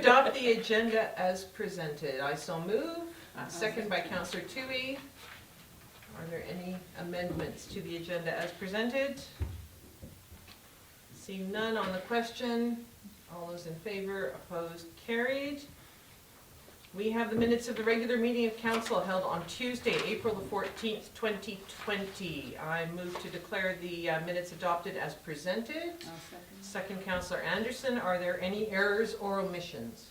adopt the agenda as presented. I so move. Second by Councillor Toohey. Are there any amendments to the agenda as presented? Seeing none on the question. All those in favor, opposed, carried. We have the minutes of the regular meeting of council held on Tuesday, April the 14th, 2020. I move to declare the minutes adopted as presented. Second, Councillor Anderson. Are there any errors or omissions?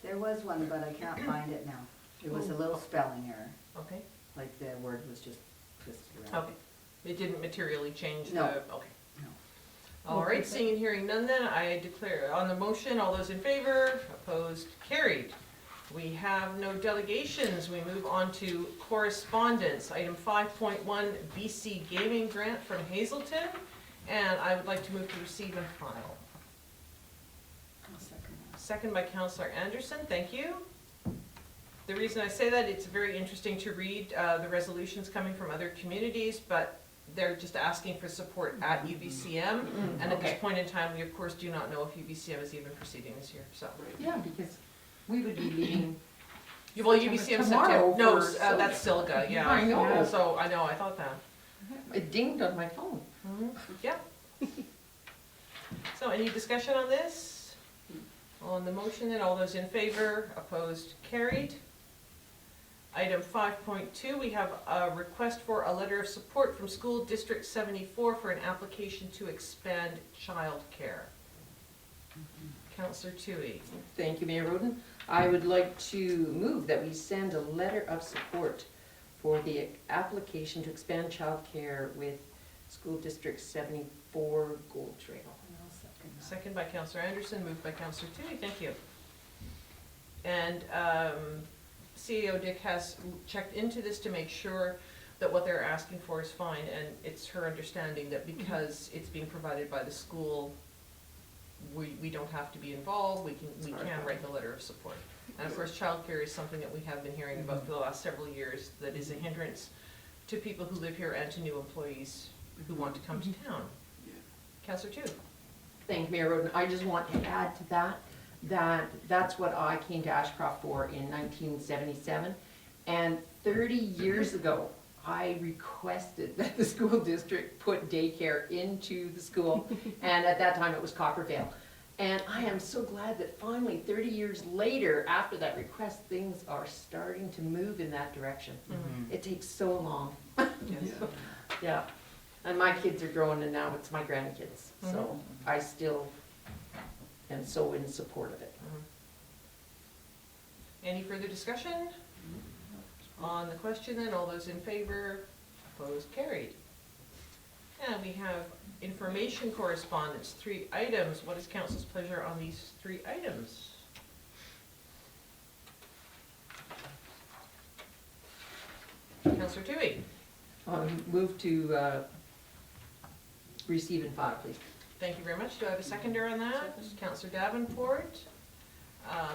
There was one, but I can't find it now. It was a little spelling error, Okay. like the word was just twisted around. Okay. It didn't materially change No. the, okay. No. All right, seeing and hearing none then, I declare on the motion, all those in favor, opposed, carried. We have no delegations. We move on to correspondence. Item 5.1, BC Gaming Grant from Hazelton. And I would like to move to receive and file. I'll second that. Second by Councillor Anderson, thank you. The reason I say that, it's very interesting to read the resolutions coming from other communities, but they're just asking for support at UBCM. And at this point in time, we of course do not know if UBCM is even proceeding this year, so. Yeah, because we would be leaving. Well, UBCM Tomorrow September, no, for that's Silga, yeah. I know. Yeah, so, I know, I thought that. It dinged on my phone. Yeah. So any discussion on this? On the motion, then all those in favor, opposed, carried. Item 5.2, we have a request for a letter of support from School District 74 for an application to expand childcare. Councillor Toohey. Thank you, Mayor Roden. I would like to move that we send a letter of support for the application to expand childcare with School District 74 Gold Trail. I'll second that. Second by Councillor Anderson, moved by Councillor Toohey, thank you. And CEO Dick has checked into this to make sure that what they're asking for is fine, and it's her understanding that because it's being provided by the school, we don't have to be involved, we can write the letter of support. And of course, childcare is something that we have been hearing about for the last several years, that is a hindrance to people who live here and to new employees who want to come to town. Councillor Chu. Thank you, Mayor Roden. I just want to add to that's what I came to Ashcroft for in 1977. And 30 years ago, I requested that the school district put daycare into the school. And at that time, it was Coppervale. And I am so glad that finally, 30 years later, after that request, things are starting to move in that direction. It takes so long. Yes. Yeah. And my kids are growing, and now it's my grandkids. So I still am so in support of it. Any further discussion? On the question then, all those in favor, opposed, carried. And we have information correspondence, 3 items. What is council's pleasure on these 3 items? Councillor Toohey. Move to receive and file, please. Thank you very much. Do I have a seconder on that? Councillor Davenport.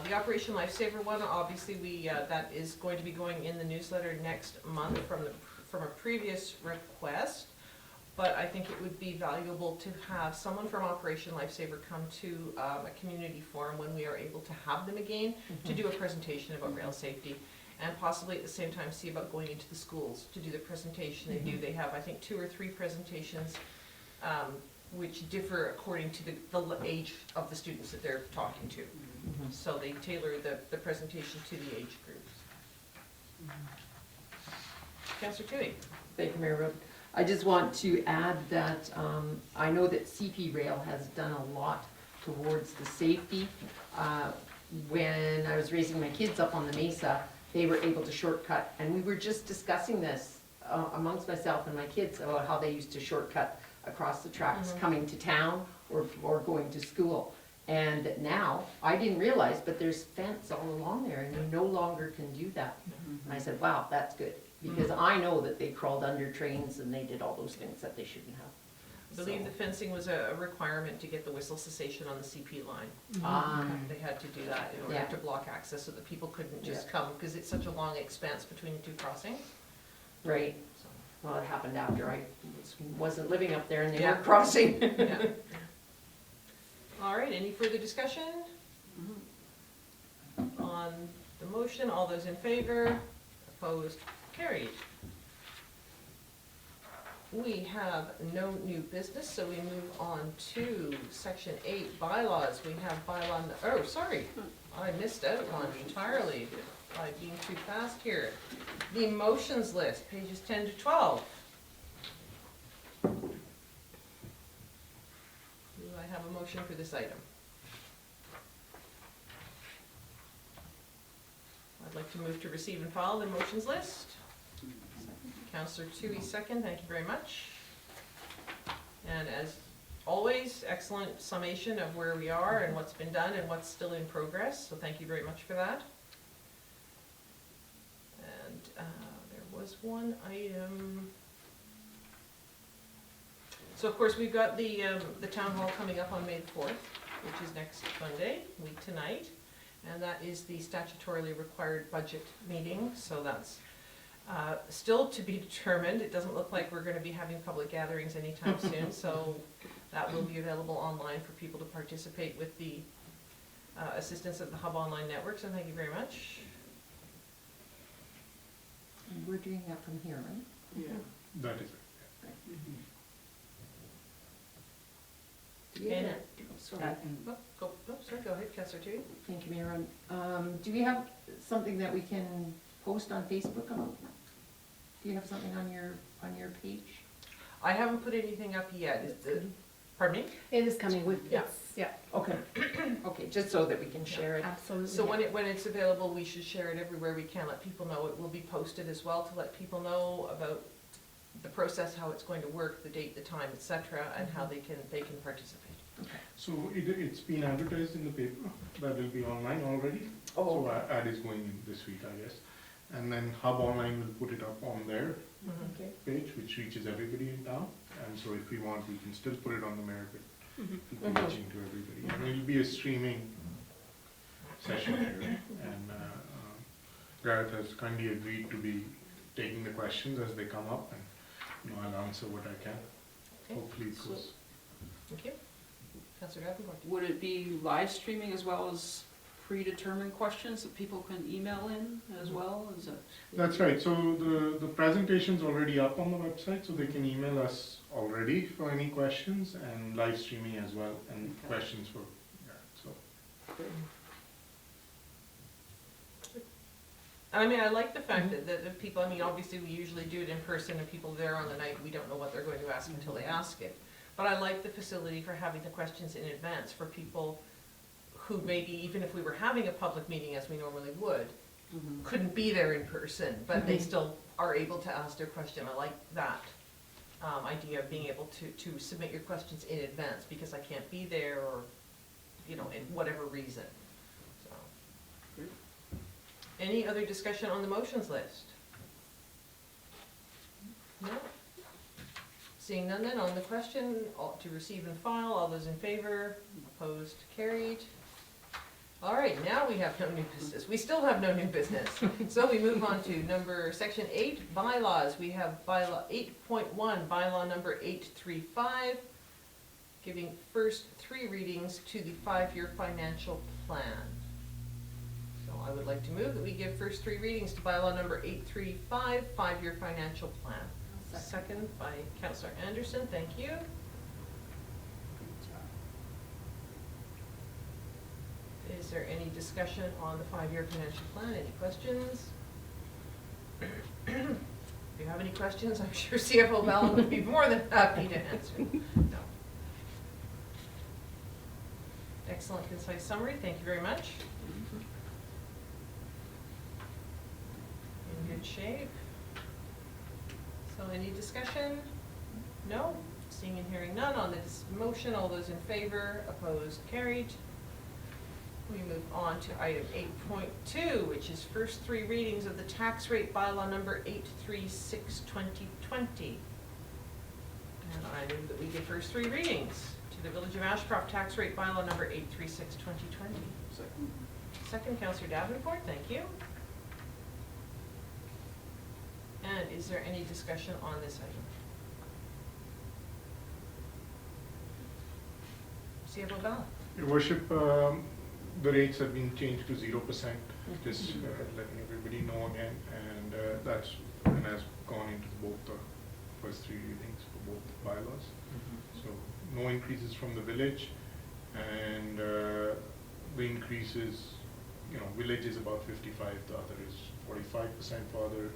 The Operation Lifesaver one, obviously that is going to be going in the newsletter next month from a previous request. But I think it would be valuable to have someone from Operation Lifesaver come to a community forum when we are able to have them again to do a presentation about rail safety, and possibly at the same time see about going into the schools to do the presentation. They have, I think, 2 or 3 presentations which differ according to the age of the students that they're talking to. So they tailor the presentation to the age groups. Councillor Toohey. Thank you, Mayor Roden. I just want to add that I know that CP Rail has done a lot towards the safety. When I was raising my kids up on the Mesa, they were able to shortcut, and we were just discussing this amongst myself and my kids about how they used to shortcut across the tracks coming to town or going to school. And now, I didn't realize, but there's fence all along there, and you no longer can do that. And I said, wow, that's good, because I know that they crawled under trains and they did all those things that they shouldn't have. I believe the fencing was a requirement to get the whistle cessation on the CP line. They had to do that in order to block access so that people couldn't just come, because it's such a long expanse between the 2 crossings. Right. So, Well, it happened after I wasn't living up there and they were crossing. yeah. All right, any further discussion? on the motion, all those in favor, opposed, carried. We have no new business, so we move on to section 8, bylaws. We have bylaw, oh, sorry, I missed out one entirely by being too fast here. The motions list, pages 10 to 12. Do I have a motion for this item? I'd like to move to receive and file the motions list. Councillor Toohey, second, thank you very much. And as always, excellent summation of where we are and what's been done and what's still in progress, so thank you very much for that. And there was one item. So of course, we've got the town hall coming up on May 4th, which is next Monday, week tonight. And that is the statutorily required budget meeting, so that's still to be determined. It doesn't look like we're going to be having public gatherings anytime soon, so that will be available online for people to participate with the assistance of the Hub Online Network, so thank you very much. And we're doing that from here, right? Yeah. That is it. And- Sorry. Go ahead, Councillor Toohey. Thank you, Mayor. Do we have something that we can post on Facebook about? Do you have something on your page? I haven't put anything up yet. Pardon me? It is coming with, Yeah. yeah, Okay, okay, just so that we can share it. absolutely. So when it's available, we should share it everywhere we can, let people know. It will be posted as well to let people know about the process, how it's going to work, the date, the time, et cetera, and how they can participate. So it's been advertised in the paper, that will be online already. Oh. So ad is going in this week, I guess. And then Hub Online will put it up on their Okay. page, which reaches everybody in town. And so if we want, we can still put it on the Merit, Mhm. it'll be reaching to everybody. And it'll be a streaming session here. And Gareth has kindly agreed to be taking the questions as they come up, and I'll answer what I can. Okay. Hopefully it goes. Thank you. Councillor Davenport. Would it be live streaming as well as predetermined questions that people can email in as well? Is it? That's right, so the presentation's already up on the website, so they can email us already for any questions, and live streaming as well, and Okay. questions for, so. I mean, I like the fact that the people, I mean, obviously, we usually do it in person, and people there on the night, we don't know what they're going to ask until they ask it. But I like the facility for having the questions in advance for people who maybe, even if we were having a public meeting as we normally would, Mhm. couldn't be there in person, but they Mhm. still are able to ask their question. I like that idea of being able to submit your questions in advance, because I can't be there, or, in whatever reason, so. Great. Any other discussion on the motions list? No? Seeing none then, on the question, to receive and file, all those in favor, opposed, carried. All right, now we have no new business. We still have no new business. So we move on to section 8, bylaws. We have bylaw 8.1, bylaw number 835, giving first 3 readings to the 5-year financial plan. So I would like to move that we give first 3 readings to bylaw number 835, 5-year financial plan. Second by Councillor Anderson, thank you. Is there any discussion on the 5-year financial plan? Any questions? If you have any questions, I'm sure CFO Ballin would be more than happy to answer. No. Excellent, concise summary, thank you very much. In good shape. So any discussion? No? Seeing and hearing none on this motion, all those in favor, opposed, carried. We move on to item 8.2, which is first 3 readings of the tax rate bylaw number 836/2020. And I move that we give first 3 readings to the Village of Ashcroft tax rate bylaw number 836/2020. Second. Second, Councillor Davenport, thank you. And is there any discussion on this item? CFO Bell. Your Worship, the rates have been changed to 0%, just letting everybody know again, and that's, and has gone into both the first three readings for both bylaws. So no increases from the village, and the increases, you know, village is about 55, the other is 45% for other.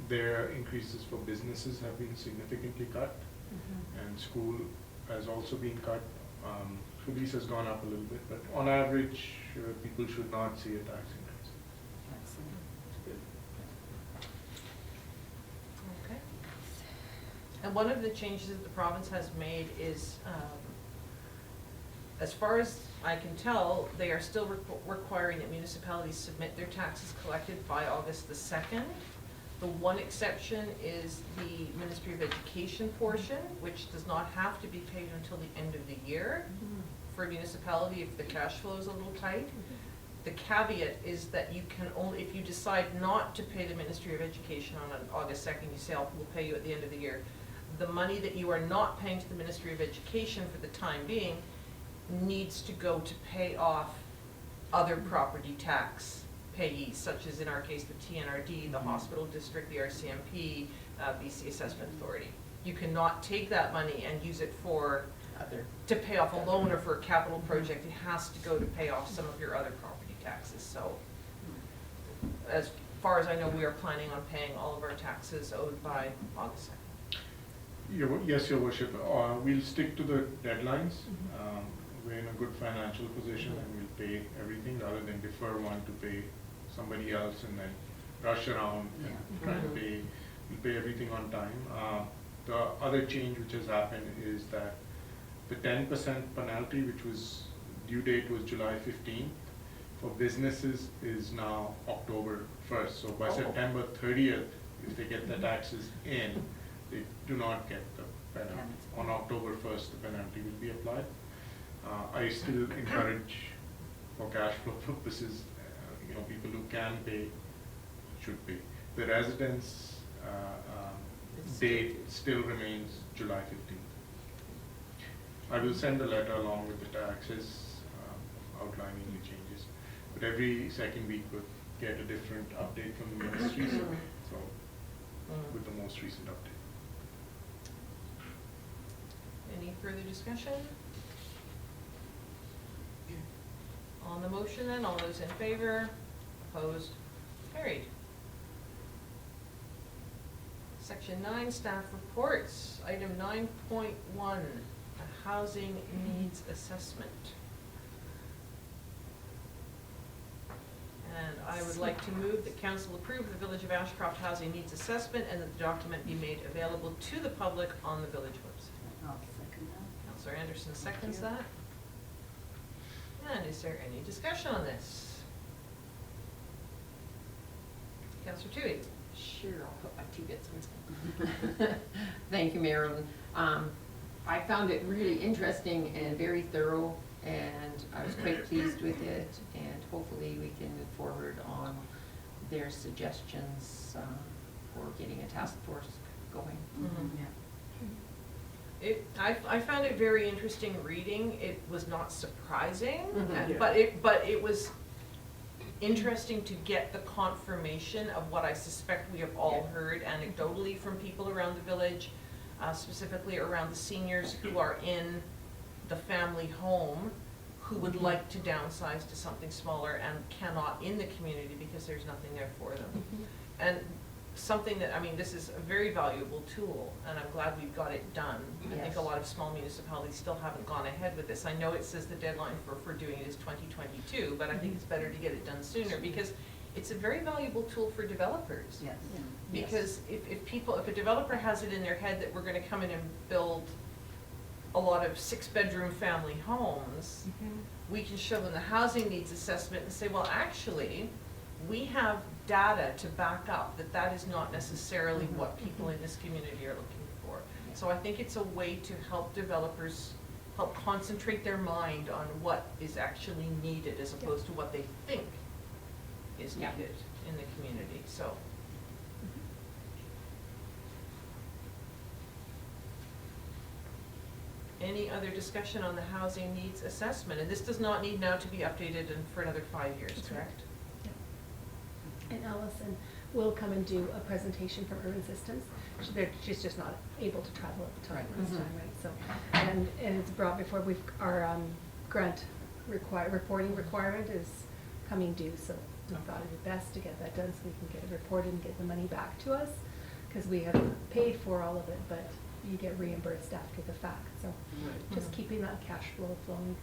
Their increases for businesses have been significantly cut, and school has also been cut. Police has gone up a little bit, but on average, people should not see a tax increase. Okay. And one of the changes that the province has made is, as far as I can tell, they are still requiring that municipalities submit their taxes collected by August the 2nd. The one exception is the Ministry of Education portion, which does not have to be paid until the end of the year for a municipality if the cash flow is a little tight. The caveat is that you can only, if you decide not to pay the Ministry of Education on August 2nd, you say, we'll pay you at the end of the year. The money that you are not paying to the Ministry of Education for the time being needs to go to pay off other property tax payees, such as in our case, the TNRD, the hospital district, the RCMP, BC Assessment Authority. You cannot take that money and use it for, to pay off a loan or for a capital project. It has to go to pay off some of your other property taxes. So as far as I know, we are planning on paying all of our taxes owed by August 2nd. Yes, Your Worship, we'll stick to the deadlines. We're in a good financial position, and we'll pay everything rather than defer one to pay somebody else and then rush around and try to pay. We'll pay everything on time. The other change which has happened is that the 10% penalty, which was due date was July 15th, for businesses is now October 1st. So by September 30th, if they get the taxes in, they do not get the penalty. On October 1st, the penalty will be applied. I still encourage, for cash flow purposes, you know, people who can pay should pay. The residence date still remains July 15th. I will send a letter along with the taxes outlining the changes. But every second week we'll get a different update from the ministries, so with the most recent update. Any further discussion? On the motion then, all those in favor, opposed, carried. Section 9, staff reports. Item 9.1, a housing needs assessment. And I would like to move that council approve the Village of Ashcroft housing needs assessment and that the document be made available to the public on the village website. I'll second that. Councillor Anderson seconds that. And is there any discussion on this? Councillor Toohey? Sure, I'll put my 2 bits in. Thank you, Marilyn. I found it really interesting and very thorough, and I was quite pleased with it, and hopefully we can move forward on their suggestions for getting a task force going. I found it very interesting reading. It was not surprising, Mhm. but it was interesting to get the confirmation of what I suspect we have all heard anecdotally from people around the village, specifically around the seniors who are in the family home, who would like to downsize to something smaller and cannot in the community because there's nothing there for them. And something that, I mean, this is a very valuable tool, and I'm glad we've got it done. I think a lot of small municipalities still haven't gone ahead with this. I know it says the deadline for doing it is 2022, but I think it's better to get it done sooner, because it's a very valuable tool for developers. Yes. Because if a developer has it in their head that we're gonna come in and build a lot of 6-bedroom family homes, we can show them the housing needs assessment and say, well, actually, we have data to back up that that is not necessarily what people in this community are looking for. So I think it's a way to help developers help concentrate their mind on what is actually needed as opposed to what they think is needed in the community, so. any other discussion on the housing needs assessment? And this does not need now to be updated for another 5 years, That's right. correct? And Allison will come and do a presentation from Urban Systems. She's just not able to travel at the time, Right. last time, right? So, and it's brought before, our grant reporting requirement is coming due, so we thought it would be best to get that done so we can get it reported and get the money back to us. Because we have paid for all of it, but you get reimbursed after the fact, so Right. just keeping that cash flow flowing.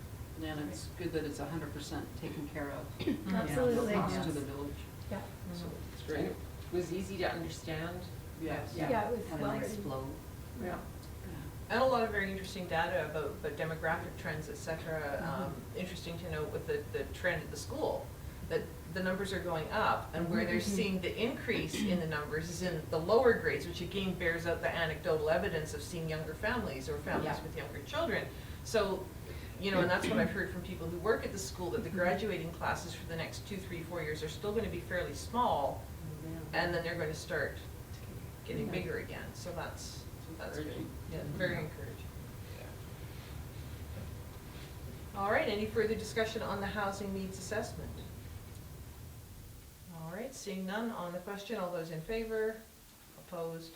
And it's good that it's 100% taken care of. Absolutely. No cost to Yes. the village, Yeah, so it's And great. it was easy to understand. Yes. yeah, it was Had a well nice written. flow. Yeah. And a lot of very interesting data about demographic trends, et cetera. Interesting to note with the trend at the school, that the numbers are going up, and where they're seeing the increase in the numbers is in the lower grades, which again bears out the anecdotal evidence of seeing younger families or families Yeah. with younger children. So, you know, and that's what I've heard from people who work at the school, that the graduating classes for the next 2, 3, 4 years are still gonna be fairly small, and then they're gonna start getting bigger again, so that's good. Encouraging. Yeah, very encouraging. All right, any further discussion on the housing needs assessment? All right, seeing none on the question, all those in favor, opposed,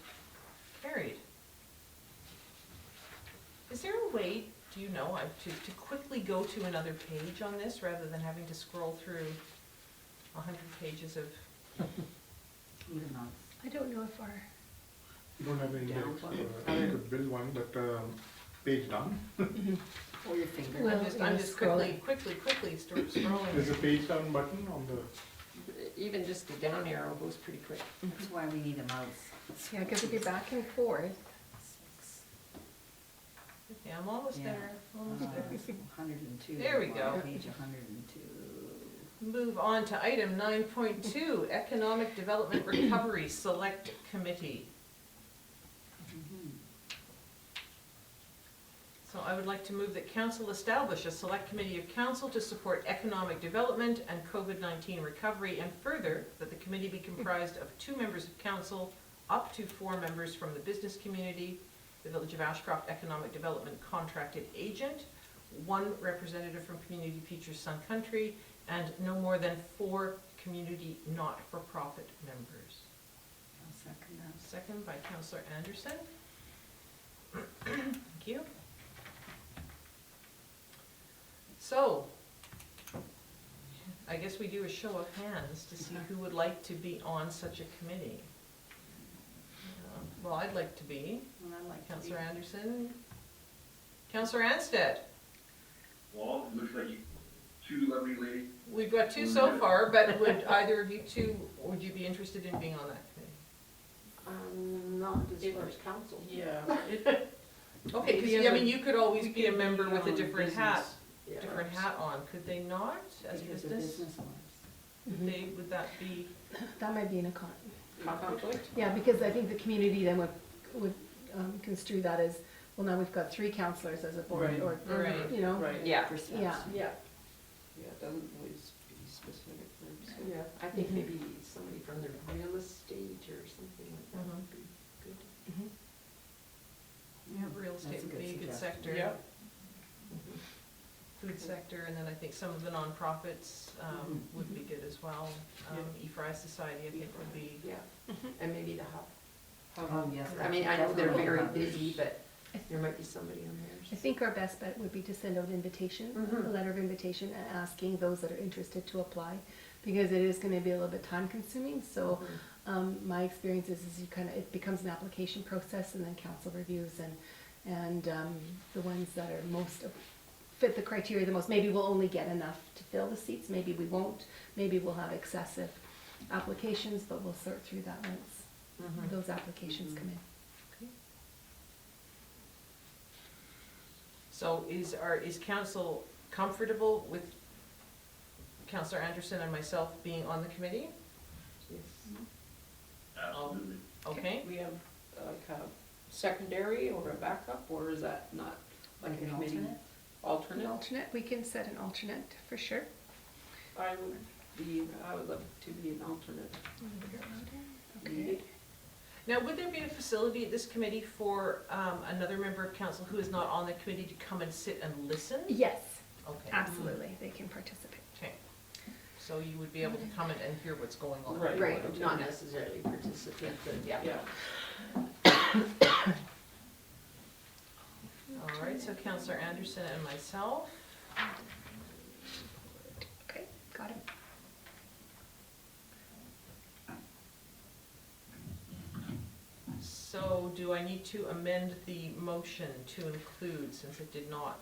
carried. Is there a way, do you know, to quickly go to another page on this, rather than having to scroll through 100 pages of, Even on, I don't know if our, You don't have any Down index, one. I could build one, but page down. pull your finger. Well, I'm yeah, just scrolling. quickly There's scrolling. a page down button on the, Even just the down arrow goes pretty quick. That's why we need a mouse. yeah, because if you're back and forth, Yeah, I'm almost Yeah. there, almost there. 102. There we go. Page 102. Move on to item 9.2, Economic Development Recovery Select Committee. Mhm. So I would like to move that council establish a select committee of council to support economic development and COVID-19 recovery, and further, that the committee be comprised of 2 members of council, up to 4 members from the business community, the Village of Ashcroft Economic Development Contracted Agent, 1 representative from Community Futures Sun Country, and no more than 4 community not-for-profit members. I'll second that. Second by Councillor Anderson. Thank you. So, I guess we do a show of hands to see who would like to be on such a committee. Well, I'd like to be. Well, I'd like to be- Councillor Anderson. Councillor Anstead. Well, it looks like you, 2 lovely ladies. We've got 2 so far, but would either of you 2, would you be interested in being on that committee? Not as It far was- as council. Yeah. Okay, Maybe because, as I mean, a- you could always we be a could member be with a on different hat, business. different hat on, could they not, as a Because of business? business owners. They, would that be, that might be in a Conflict? yeah, because I think the community then would construe that as, well, now we've got 3 councillors as a board, Right. or, Right. you know? Right. Yeah. Perception. Yeah. Yeah. Yeah, it doesn't always be specific groups. Yeah, I think maybe somebody from the real estate or something like that would be good. Mhm. yeah, real estate That's a would good be a good suggestion. sector. Yep. Food sector, and then I think some of the nonprofits would be good as well. E-Fry Society, I think, would be, Yeah, and maybe the hub. Oh, yes. I mean, I know they're definitely. very busy, but there might be somebody on I theirs. think our best bet would be to send out an invitation, Mhm. a letter of invitation, and asking those that are interested to apply, because it is gonna be a little bit time consuming, so, my experience is you kinda, it becomes an application process, and then council reviews, and the ones that are most, fit the criteria the most, maybe we'll only get enough to fill the seats, maybe we won't, maybe we'll have excessive applications, but we'll sort through that once those applications come in. so is council comfortable with Councillor Anderson and myself being on the committee? Absolutely. Okay, We have like a secondary or a backup, or is that not like Like a an committee? alternate? An Alternate? alternate, we can set an alternate, for sure. I would be, I would love to be an alternate. Okay. Maybe. Now, would there be a facility at this committee for another member of council who is not on the committee to come and sit and listen? Yes, Okay. absolutely, they can participate. Okay. So you would be able to come and hear what's going on? Right. Right, not necessarily participant, but yeah. All right, so Councillor Anderson and myself. Okay, got it. So do I need to amend the motion to include, since it did not?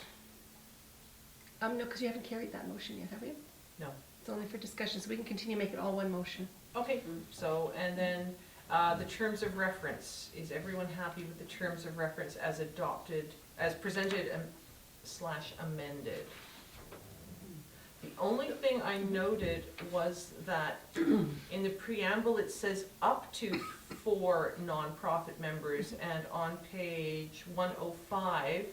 No, because you haven't carried that motion yet, have you? No. It's only for discussion, so we can continue to make it all one motion. Okay, so, and then the terms of reference, is everyone happy with the terms of reference as adopted, as presented slash amended? The only thing I noted was that in the preamble, it says up to 4 nonprofit members, and on page 105,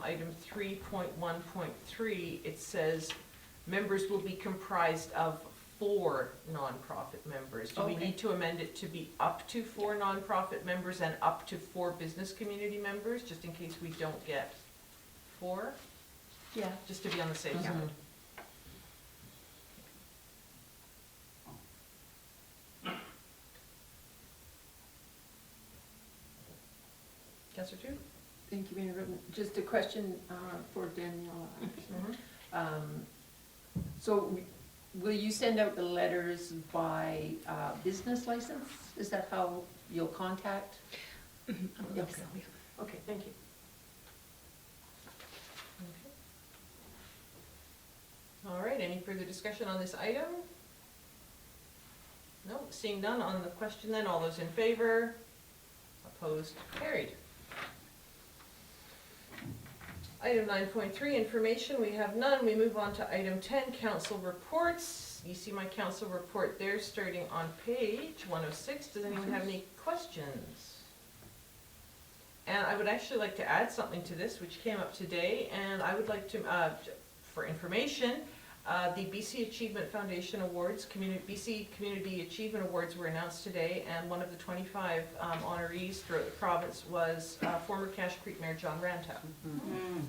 item 3.1.3, it says members will be comprised of 4 nonprofit members. Do we Okay. need to amend it to be up to 4 nonprofit members and up to 4 business community members, just in case we don't get 4? Yeah. Just to be on the safe side. Mhm. Councillor Chu? Thank you, Mayor Rubin. Just a question for Daniela. So will you send out the letters by business license? Is that how you'll contact? I believe so, yeah. Okay, thank you. All right, any further discussion on this item? No, seeing none on the question then, all those in favor? Opposed, carried. Item 9.3, information, we have none. We move on to item 10, council reports. You see my council report there, starting on page 106. Does anyone have any questions? And I would actually like to add something to this, which came up today, and I would like to, for information, the BC Achievement Foundation Awards, BC Community Achievement Awards were announced today, and one of the 25 honorees throughout the province was former Cache Creek Mayor John Ranta,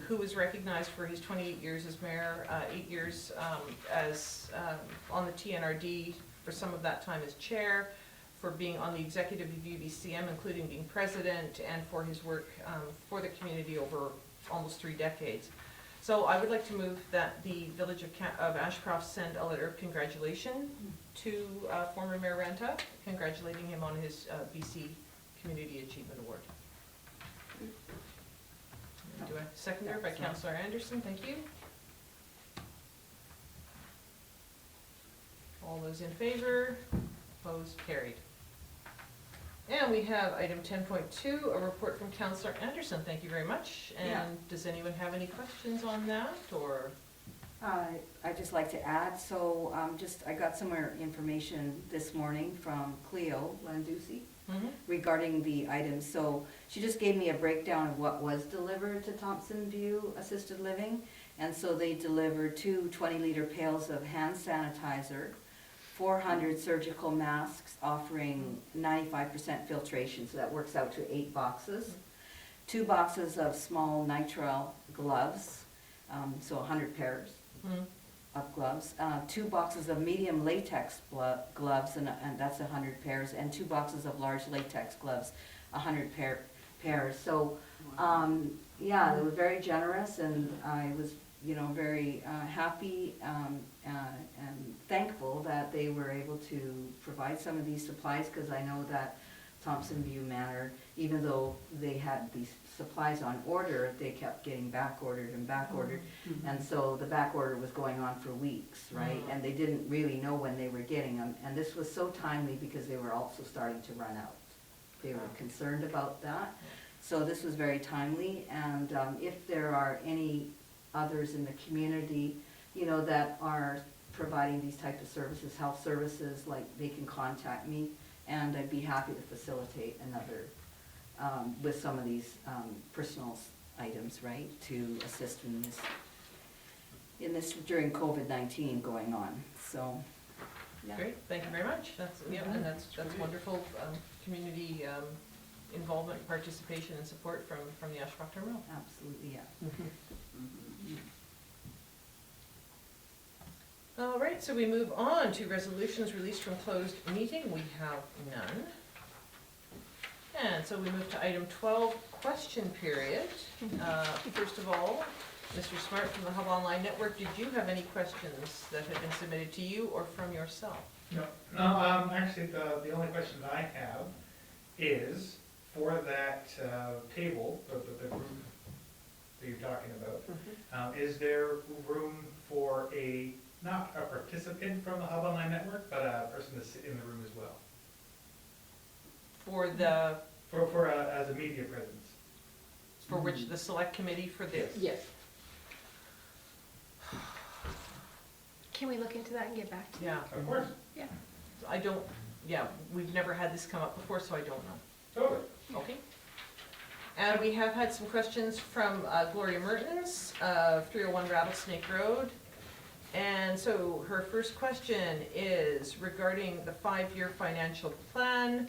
who was recognized for his 28 years as mayor, 8 years as on the TNRD, for some of that time as chair, for being on the executive of UBCM, including being president, and for his work for the community over almost 3 decades. So I would like to move that the Village of Ashcroft send a letter of congratulation to former Mayor Ranta, congratulating him on his BC Community Achievement Award. Do I second there by Councillor Anderson? Thank you. All those in favor? Opposed? Carried. And we have item 10.2, a report from Councillor Anderson. Thank you very much. Yeah. And does anyone have any questions on that, or? I'd just like to add, so I got some more information this morning from Cleo Landucci regarding the items. So she just gave me a breakdown of what was delivered to Thompson View Assisted Living. And so they delivered 2 20-liter pails of hand sanitizer, 400 surgical masks offering 95% filtration, so that works out to 8 boxes. 2 boxes of small nitrile gloves, so 100 pairs of gloves. 2 boxes of medium latex gloves, and that's 100 pairs, and 2 boxes of large latex gloves, 100 pairs. So, yeah, they were very generous, and I was, very happy and thankful that they were able to provide some of these supplies, because I know that Thompson View Manor, even though they had these supplies on order, they kept getting back ordered and back ordered. And so the back order was going on for weeks, right? And they didn't really know when they were getting them. And this was so timely because they were also starting to run out. They were concerned about that. So this was very timely. And if there are any others in the community, that are providing these types of services, health services, like, they can contact me, and I'd be happy to facilitate another, with some of these personal items, right, to assist in this during COVID-19 going on, so. Yeah. Great, thank you very much. That's, yeah, and that's wonderful community involvement, participation, and support from the Ashcroft Terminal. Absolutely, yeah. All right, so we move on to resolutions released from closed meeting. We have none. And so we move to item 12, question period. First of all, Mr. Smart from the Hub Online Network, did you have any questions that had been submitted to you or from yourself? No, actually, the only question that I have is for that table, the group that you're talking about, is there room for not a participant from the Hub Online Network, but a person to sit in the room as well? For the, As a media presence? for which the select committee for this? Yes. Can we look into that and get back to you? Yeah, Of course, I don't, we've never had this come up before, so I don't know. totally. Okay. And we have had some questions from Gloria Mertens, 301 Rattlesnake Road. And so her first question is regarding the 5-year financial plan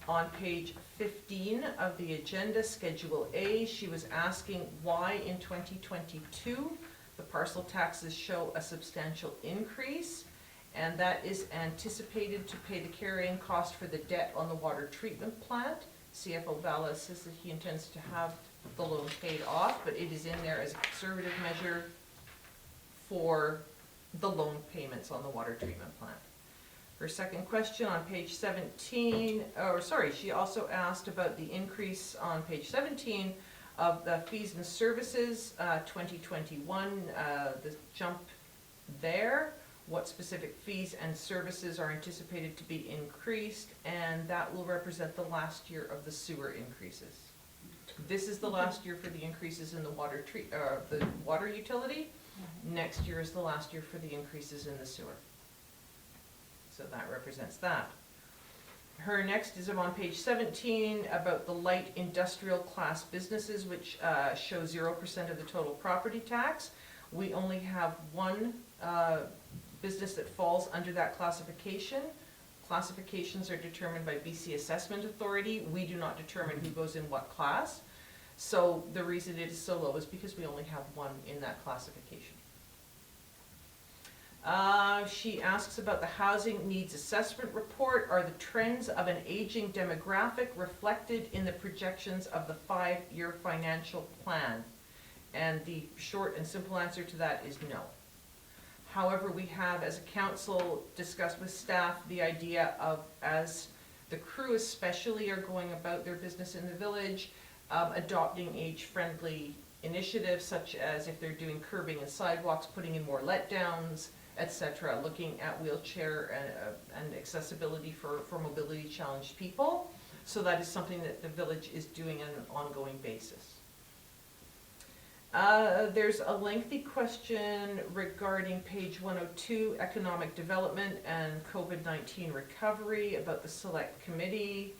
on page 15 of the agenda, Schedule A. She was asking why in 2022 the parcel taxes show a substantial increase, and that is anticipated to pay the carrying cost for the debt on the water treatment plant. CFO Bala says that he intends to have the loan paid off, but it is in there as a conservative measure for the loan payments on the water treatment plant. Her second question on page 17, she also asked about the increase on page 17 of the fees and services, 2021, the jump there. What specific fees and services are anticipated to be increased, and that will represent the last year of the sewer increases. This is the last year for the increases in the the water utility. Next year is the last year for the increases in the sewer. So that represents that. Her next is on page 17 about the light industrial class businesses, which show 0% of the total property tax. We only have one business that falls under that classification. Classifications are determined by BC Assessment Authority. We do not determine who goes in what class. So the reason it is so low is because we only have one in that classification. She asks about the housing needs assessment report. Are the trends of an aging demographic reflected in the projections of the 5-year financial plan? And the short and simple answer to that is no. However, we have, as a council, discussed with staff the idea of, as the crew especially are going about their business in the village, adopting age-friendly initiatives, such as if they're doing curbing and sidewalks, putting in more let-downs, etc., looking at wheelchair and accessibility for mobility challenged people. So that is something that the village is doing on an ongoing basis. There's a lengthy question regarding page 102, economic development and COVID-19 recovery, about the select committee.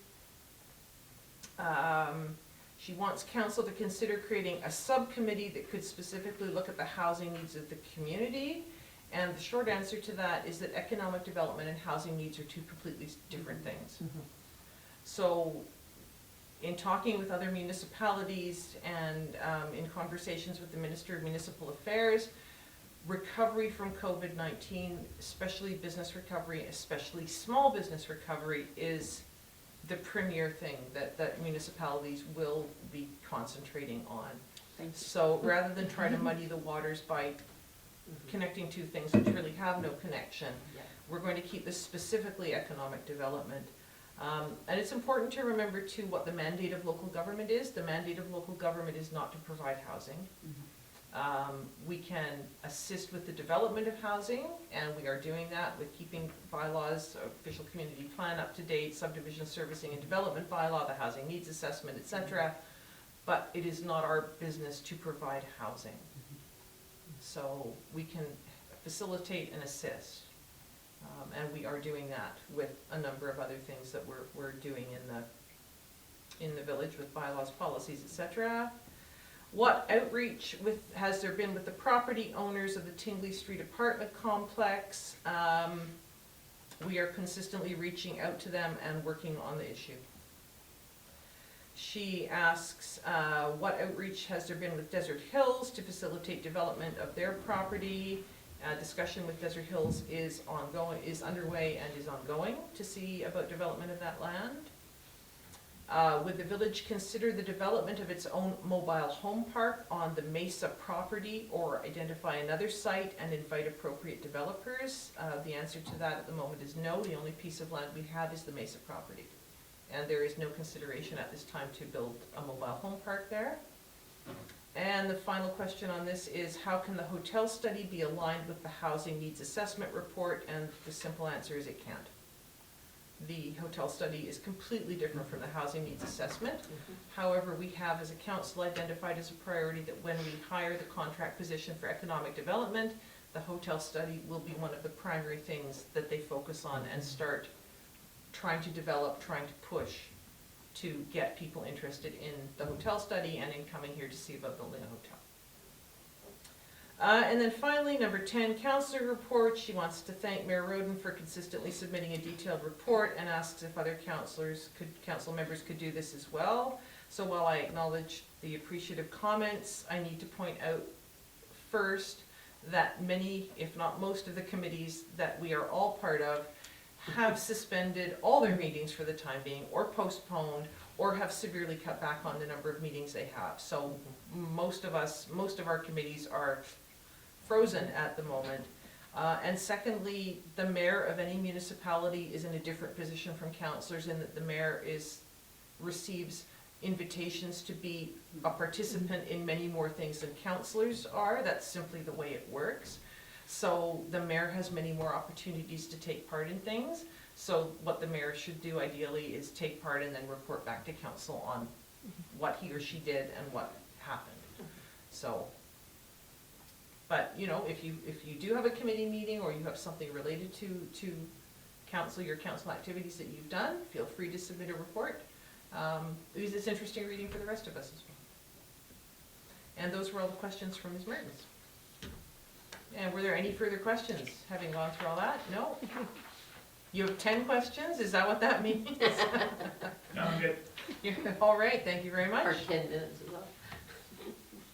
She wants council to consider creating a subcommittee that could specifically look at the housing needs of the community. And the short answer to that is that economic development and housing needs are two completely different things. So in talking with other municipalities and in conversations with the Minister of Municipal Affairs, recovery from COVID-19, especially business recovery, especially small business recovery, is the premier thing that municipalities will be concentrating on. So rather than try to muddy the waters by connecting two things which really have no connection, we're going to keep this specifically economic development. And it's important to remember too what the mandate of local government is. The mandate of local government is not to provide housing. We can assist with the development of housing, and we are doing that with keeping bylaws, official community plan up to date, subdivision servicing and development bylaw, the housing needs assessment, etc. But it is not our business to provide housing. So we can facilitate and assist. And we are doing that with a number of other things that we're doing in the village with bylaws, policies, etc. What outreach has there been with the property owners of the Tingley Street apartment complex? We are consistently reaching out to them and working on the issue. She asks, what outreach has there been with Desert Hills to facilitate development of their property? Discussion with Desert Hills is underway and is ongoing to see about development of that land. Would the village consider the development of its own mobile home park on the Mesa property, or identify another site and invite appropriate developers? The answer to that at the moment is no. The only piece of land we have is the Mesa property. And there is no consideration at this time to build a mobile home park there. And the final question on this is, how can the hotel study be aligned with the housing needs assessment report? And the simple answer is it can't. The hotel study is completely different from the housing needs assessment. However, we have as a council identified as a priority that when we hire the contract position for economic development, the hotel study will be one of the primary things that they focus on and start trying to develop, trying to push to get people interested in the hotel study and in coming here to see about building a hotel. And then finally, number 10, councillor report. She wants to thank Mayor Roden for consistently submitting a detailed report and asks if other council members could do this as well. So while I acknowledge the appreciative comments, I need to point out first that many, if not most of the committees that we are all part of have suspended all their meetings for the time being, or postponed, or have severely cut back on the number of meetings they have. So most of our committees are frozen at the moment. And secondly, the mayor of any municipality is in a different position from councillors in that the mayor receives invitations to be a participant in many more things than councillors are. That's simply the way it works. So the mayor has many more opportunities to take part in things. So what the mayor should do ideally is take part and then report back to council on what he or she did and what happened. So, but you know, if you do have a committee meeting or you have something related to council, your council activities that you've done, feel free to submit a report. Because it's interesting reading for the rest of us as well. And those were all the questions from Ms. Mertens. And were there any further questions, having gone through all that? No? You have 10 questions? Is that what that means? No, I'm good. All right, thank you very Our much. 10 minutes is up.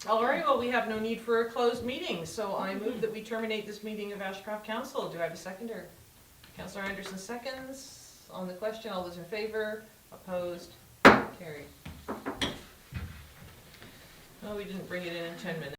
All right, well, we have no need for a closed meeting, so I move that we terminate this meeting of Ashcroft Council. Do I have a seconder? Councillor Anderson seconds. On the question, all those in favor? Opposed? Carried. Oh, we didn't bring it in 10 minutes.